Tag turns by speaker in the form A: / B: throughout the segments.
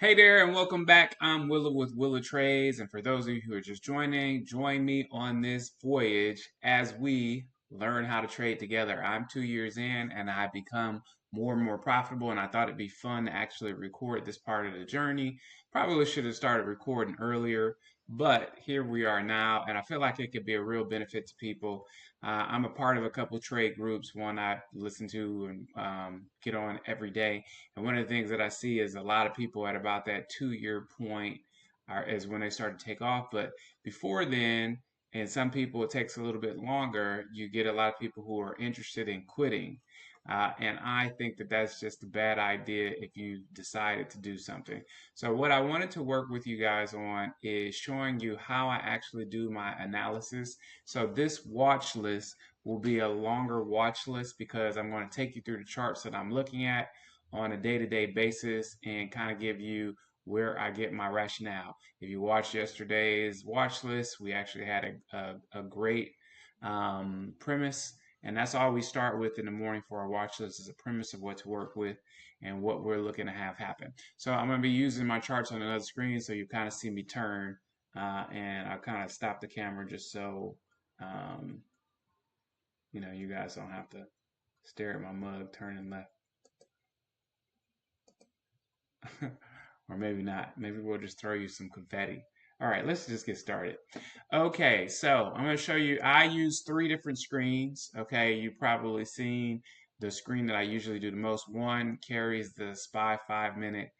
A: Hey there, and welcome back. I'm Willa with Willa Trades, and for those of you who are just joining, join me on this voyage as we learn how to trade together. I'm 2 years in, and I've become more and more profitable, and I thought it'd be fun to actually record this part of the journey. Probably should have started recording earlier, but here we are now, and I feel like it could be a real benefit to people. I'm a part of a couple trade groups, one I listen to and get on every day. And one of the things that I see is a lot of people at about that 2 year point is when they start to take off. But before then, and some people it takes a little bit longer, you get a lot of people who are interested in quitting. And I think that that's just a bad idea if you decided to do something. So, what I wanted to work with you guys on is showing you how I actually do my analysis. So, this watch list will be a longer watch list because I'm going to take you through the charts that I'm looking at on a day-to-day basis and kind of give you where I get my rationale. If you watched yesterday's watch list, we actually had a great premise, and that's all we start with in the morning for our watch list is a premise of what to work with and what we're looking to have happen. So I'm going to be using my charts on another screen so you kind of see me turn, and I'll kind of stop the camera just so um, you guys don't have to stare at my mug turning left. Or maybe not. Maybe we'll just throw you some confetti. All right, let's just get started. Okay, so I'm going to show you. I use three different screens. Okay, you've probably seen the screen that I usually do the most. One carries the SPY 5 minute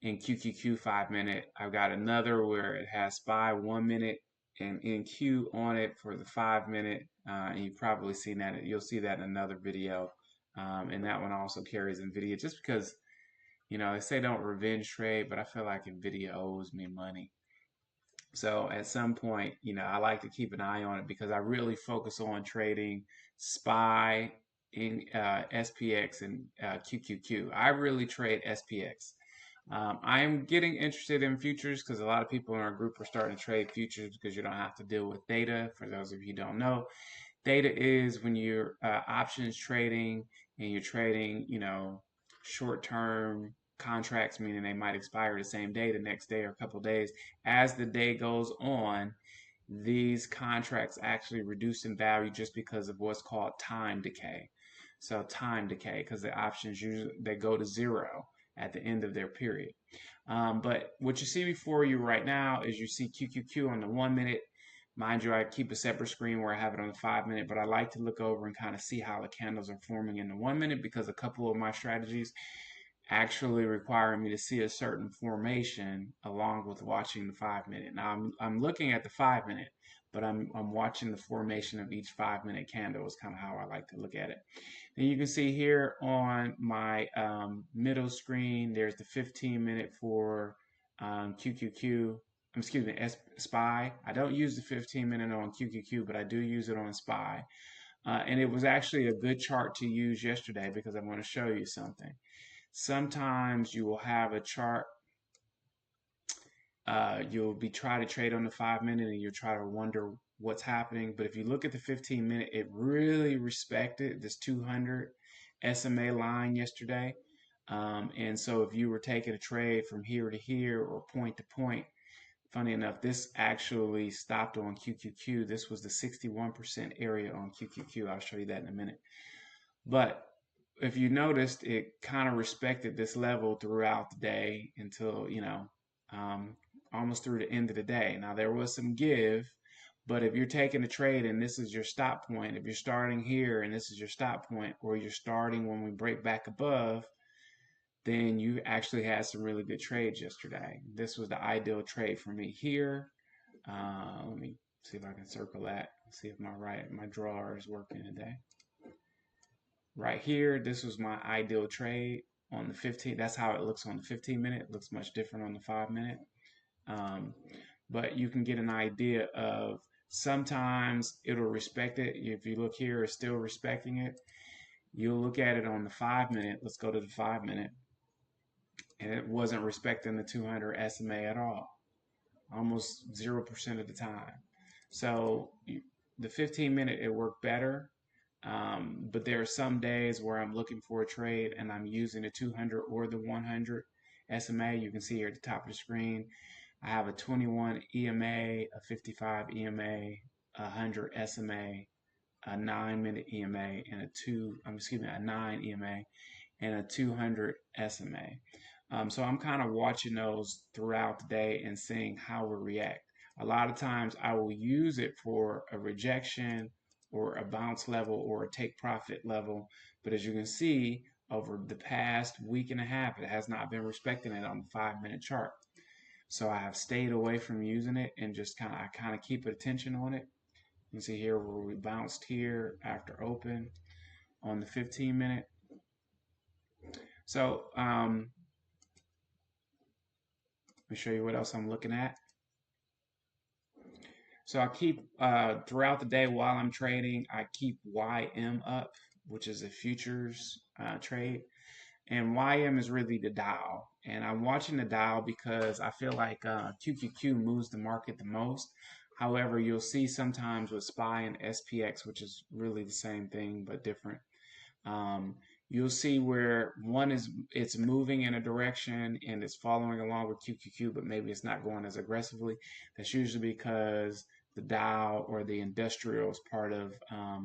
A: and QQQ 5 minute. I've got another where it has SPY 1 minute and NQ on it for the 5 minute. And you've probably seen that. You'll see that in another video. And that one also carries NVIDIA just because they say don't revenge trade, but I feel like Nvidia owes me money. So at some point, I like to keep an eye on it because I really focus on trading SPY in SPX and QQQ. I really trade SPX. I'm getting interested in futures because a lot of people in our group are starting to trade futures because you don't have to deal with data. For those of you who don't know, data is when you're options trading and you're trading, short-term contracts, meaning they might expire the same day, the next day, or a couple of days. As the day goes on, these contracts actually reduce in value just because of what's called time decay. So time decay, because the options usually they go to zero at the end of their period. But what you see before you right now is you see QQQ on the 1 minute. Mind you, I keep a separate screen where I have it on the 5 minute, but I like to look over and kind of see how the candles are forming in the 1 minute because a couple of my strategies actually require me to see a certain formation along with watching the 5 minute. Now I'm looking at the 5 minute, but I'm watching the formation of each 5 minute candle is kind of how I like to look at it. And you can see here on my middle screen, there's the 15 minute for QQQ. Excuse me, SPY. I don't use the 15 minute on QQQ, but I do use it on SPY. And it was actually a good chart to use yesterday because I'm going to show you something. Sometimes you will have a chart, you'll be trying to trade on the 5 minute and you'll try to wonder what's happening. But if you look at the 15 minute, it really respected this 200 SMA line yesterday. And so if you were taking a trade from here to here or point to point, funny enough, this actually stopped on QQQ. This was the 61% area on QQQ. I'll show you that in a minute. But if you noticed, it kind of respected this level throughout the day until, almost through the end of the day. Now, there was some give, but if you're taking a trade and this is your stop point, if you're starting here and this is your stop point, or you're starting when we break back above, then you actually had some really good trades yesterday. This was the ideal trade for me here. Let me see if I can circle that. See if my drawer is working today. Right here, this was my ideal trade on the 15. That's how it looks on the 15 minute. It looks much different on the 5 minute. But you can get an idea of sometimes it'll respect it. If you look here, it's still respecting it. You'll look at it on the 5 minute. Let's go to the 5 minute. And it wasn't respecting the 200 SMA at all, almost 0% of the time. So the 15 minute, it worked better. But there are some days where I'm looking for a trade and I'm using the 200 or the 100 SMA. You can see here at the top of the screen, I have a 21 EMA, a 55 EMA, a 100 SMA, a 9-minute EMA, and a 9 EMA, and a 200 SMA. So I'm kind of watching those throughout the day and seeing how we react. A lot of times I will use it for a rejection or a bounce level or a take profit level. But as you can see, over the past week and a half, it has not been respecting it on the 5-minute chart. So I have stayed away from using it and just I kind of keep attention on it. You can see here where we bounced here after open on the 15-minute. So let me show you what else I'm looking at. So I keep, throughout the day while I'm trading, I keep YM up, which is a futures trade. And YM is really the dial. And I'm watching the dial because I feel like QQQ moves the market the most. However, you'll see sometimes with SPY and SPX, which is really the same thing but different. You'll see where it's moving in a direction and it's following along with QQQ, but maybe it's not going as aggressively. That's usually because the Dow or the industrials part of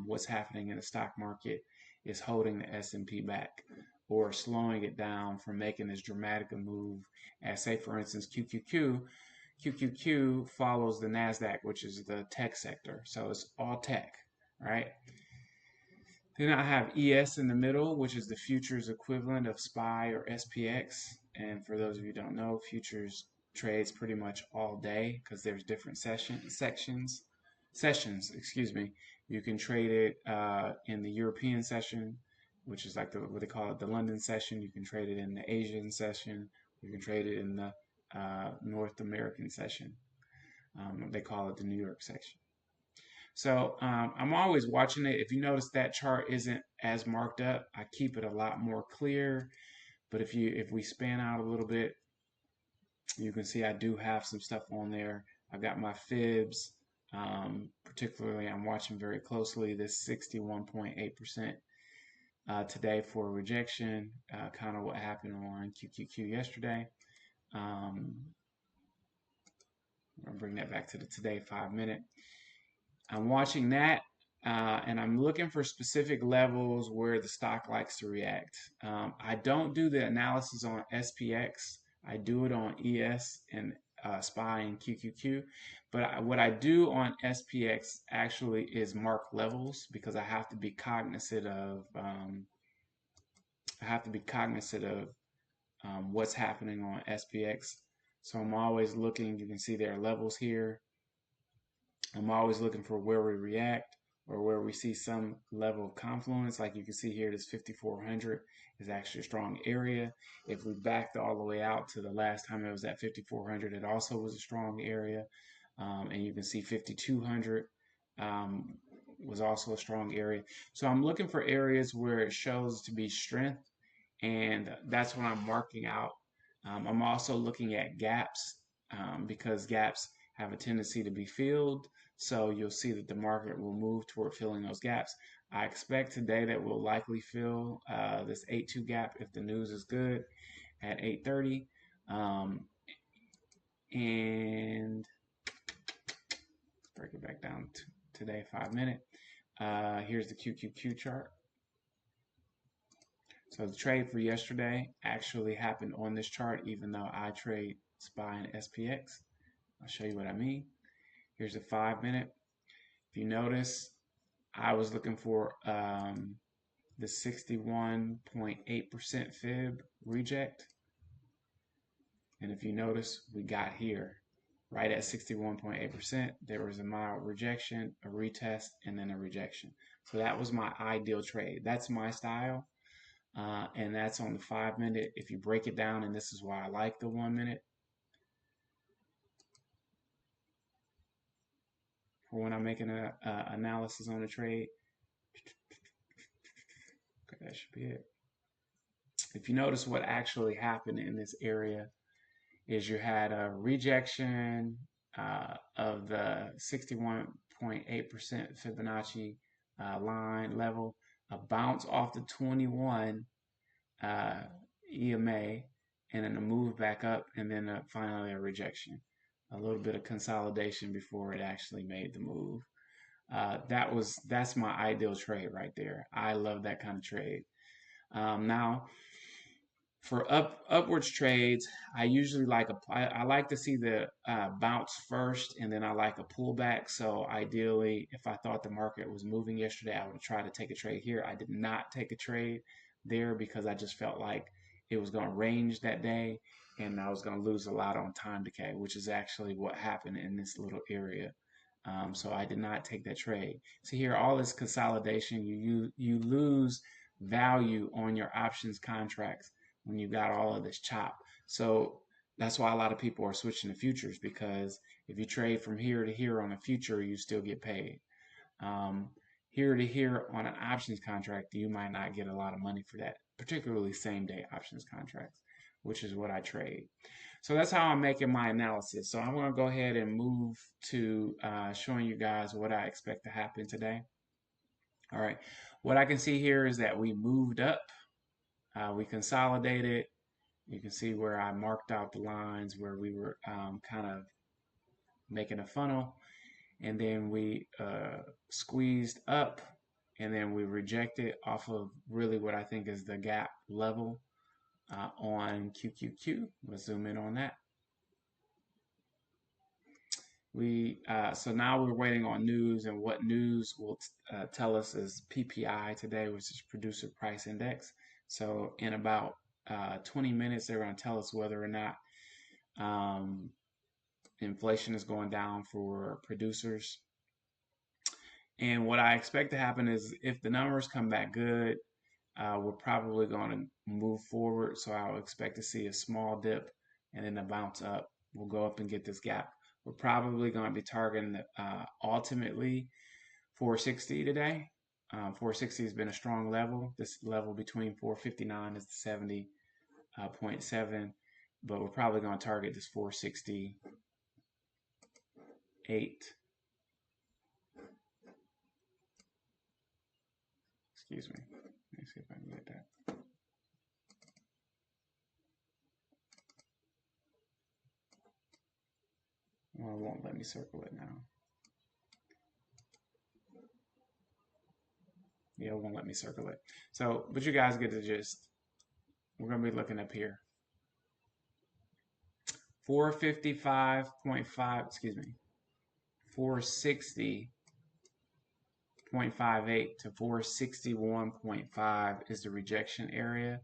A: what's happening in the stock market is holding the S&P back or slowing it down from making this dramatic a move as, say, for instance, QQQ. QQQ follows the NASDAQ, which is the tech sector. So it's all tech, right? Then I have ES in the middle, which is the futures equivalent of SPY or SPX. And for those of you who don't know, futures trades pretty much all day because there's different sessions. You can trade it in the European session, which is like what they call it, the London session. You can trade it in the Asian session. You can trade it in the North American session. They call it the New York section. So I'm always watching it. If you notice that chart isn't as marked up, I keep it a lot more clear. But if we span out a little bit, you can see I do have some stuff on there. I've got my fibs. Particularly, I'm watching very closely this 61.8% today for rejection, kind of what happened on QQQ yesterday. I'll bring that back to the today 5-minute. I'm watching that, and I'm looking for specific levels where the stock likes to react. I don't do the analysis on SPX. I do it on ES and SPY and QQQ. But what I do on SPX actually is mark levels because I have to be cognizant of what's happening on SPX. So I'm always looking. You can see there are levels here. I'm always looking for where we react or where we see some level of confluence. Like you can see here, this 5,400 is actually a strong area. If we backed all the way out to the last time it was at 5,400, it also was a strong area. And you can see 5,200 was also a strong area. So I'm looking for areas where it shows to be strength, and that's what I'm marking out. I'm also looking at gaps because gaps have a tendency to be filled. So you'll see that the market will move toward filling those gaps. I expect today that we'll likely fill this 8-2 gap if the news is good at 8:30. And break it back down to today 5-minute. Here's the QQQ chart. So the trade for yesterday actually happened on this chart, even though I trade SPY and SPX. I'll show you what I mean. Here's a 5-minute. If you notice, I was looking for the 61.8% fib reject. And if you notice, we got here right at 61.8%. There was a mild rejection, a retest, and then a rejection. So that was my ideal trade. That's my style. And that's on the 5-minute. If you break it down, and this is why I like the 1-minute, for when I'm making an analysis on a trade. Okay, that should be it. If you notice what actually happened in this area is you had a rejection of the 61.8% Fibonacci line level, a bounce off the 21 EMA, and then a move back up, and then finally a rejection. A little bit of consolidation before it actually made the move. That's my ideal trade right there. I love that kind of trade. Now, for upwards trades, I usually I like to see the bounce first, and then I like a pullback. So ideally, if I thought the market was moving yesterday, I would try to take a trade here. I did not take a trade there because I just felt like it was going to range that day, and I was going to lose a lot on time decay, which is actually what happened in this little area. So I did not take that trade. So here, all this consolidation, you lose value on your options contracts when you got all of this chop. So that's why a lot of people are switching to futures, because if you trade from here to here on a future, you still get paid. Um, Here to here on an options contract, you might not get a lot of money for that, particularly same day options contracts, which is what I trade. So that's how I'm making my analysis. So I'm going to go ahead and move to showing you guys what I expect to happen today. All right. What I can see here is that we moved up. We consolidated. You can see where I marked out the lines where we were kind of making a funnel. And then we squeezed up, and then we rejected off of really what I think is the gap level on QQQ. Let's zoom in on that. So now we're waiting on news, and what news will tell us is PPI today, which is Producer Price Index. So in about 20 minutes, they're going to tell us whether or not inflation is going down for producers. And what I expect to happen is if the numbers come back good, we're probably going to move forward. So I would expect to see a small dip and then a bounce up. We'll go up and get this gap. We're probably going to be targeting ultimately 460 today. 460 has been a strong level. This level between 459 is the 70.7, but we're probably going to target this 468. Excuse me. Let me see if I can get that. Well, it won't let me circle it now. Yeah, it won't let me circle it. So, but you guys get the gist. We're going to be looking up here. 455.5, excuse me, 460.58 to 461.5 is the rejection area.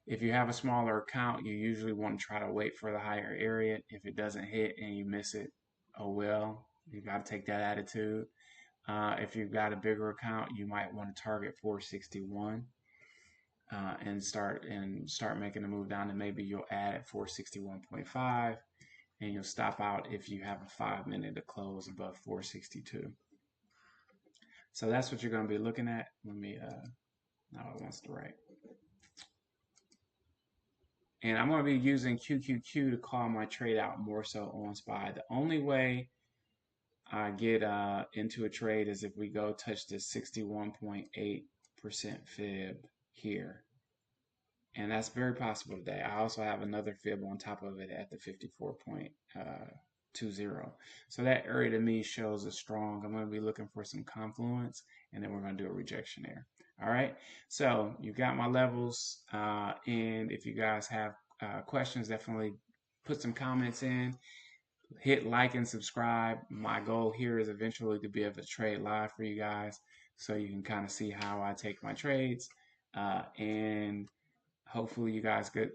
A: If you have a smaller account, you usually want to try to wait for the higher area. If it doesn't hit and you miss it, oh well, you got to take that attitude. If you've got a bigger account, you might want to target 461 and start making a move down, and maybe you'll add at 461.5, and you'll stop out if you have a 5 minute to close above 462. So that's what you're going to be looking at. Let me now it wants to write. And I'm going to be using QQQ to call my trade out more so on SPY. The only way I get into a trade is if we go touch this 61.8% fib here. And that's very possible today. I also have another fib on top of it at the 54.20. So that area to me shows a strong. I'm going to be looking for some confluence, and then we're going to do a rejection there. All right. So you've got my levels. And if you guys have questions, definitely put some comments in. Hit like and subscribe. My goal here is eventually to be able to trade live for you guys, so you can kind of see how I take my trades. And hopefully you guys get